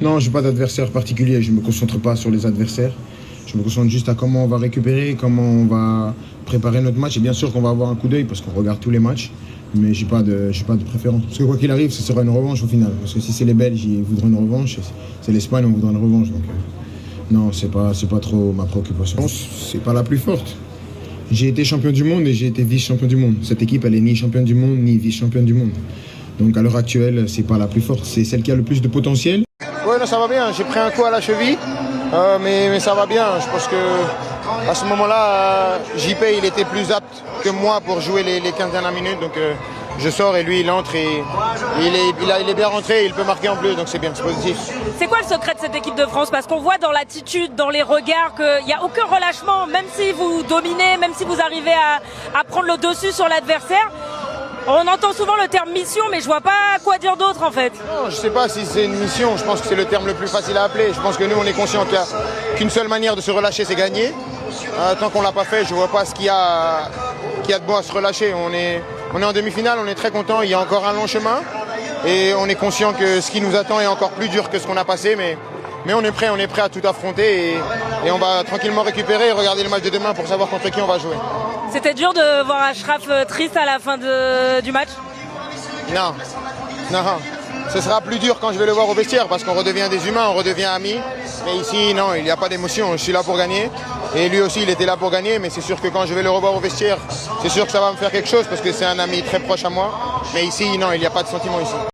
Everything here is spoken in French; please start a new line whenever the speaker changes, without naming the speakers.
Non, je n'ai pas d'adversaire particulier, je ne me concentre pas sur les adversaires. Je me concentre juste à comment on va récupérer, comment on va préparer notre match. Et bien sûr qu'on va avoir un coup d'œil parce qu'on regarde tous les matchs, mais je n'ai pas de préférence. Parce que quoi qu'il arrive, ce sera une revanche au final. Parce que si c'est les Belges, ils voudront une revanche. C'est l'Espagne, on voudra une revanche. Donc, non, c'est pas trop ma préoccupation. C'est pas la plus forte. J'ai été champion du monde et j'ai été vice-champion du monde. Cette équipe, elle est ni championne du monde, ni vice-championne du monde. Donc à l'heure actuelle, c'est pas la plus forte. C'est celle qui a le plus de potentiel.
Oui, non, ça va bien. J'ai pris un coup à la cheville, mais ça va bien. Je pense que à ce moment-là, JP, il était plus apte que moi pour jouer les 15 dernières minutes. Donc je sors et lui, il entre et il est bien rentré. Il peut marquer en plus, donc c'est bien, c'est positif.
C'est quoi le secret de cette équipe de France? Parce qu'on voit dans l'attitude, dans les regards, qu'il n'y a aucun relâchement, même si vous dominez, même si vous arrivez à prendre le dessus sur l'adversaire. On entend souvent le terme mission, mais je vois pas quoi dire d'autre en fait.
Non, je sais pas si c'est une mission, je pense que c'est le terme le plus facile à appeler. Je pense que nous, on est conscient qu'il n'y a qu'une seule manière de se relâcher, c'est gagner. Tant qu'on l'a pas fait, je vois pas ce qu'il y a de bon à se relâcher. On est en demi-finale, on est très content, il y a encore un long chemin. Et on est conscient que ce qui nous attend est encore plus dur que ce qu'on a passé, mais on est prêt à tout affronter et on va tranquillement récupérer et regarder le match de demain pour savoir contre qui on va jouer.
C'était dur de voir Achraf triste à la fin du match?
Non. Ce sera plus dur quand je vais le voir au vestiaire parce qu'on redevient des humains, on redevient amis. Mais ici, non, il n'y a pas d'émotion, je suis là pour gagner. Et lui aussi, il était là pour gagner, mais c'est sûr que quand je vais le revoir au vestiaire, c'est sûr que ça va me faire quelque chose parce que c'est un ami très proche à moi. Mais ici, non, il n'y a pas de sentiment ici.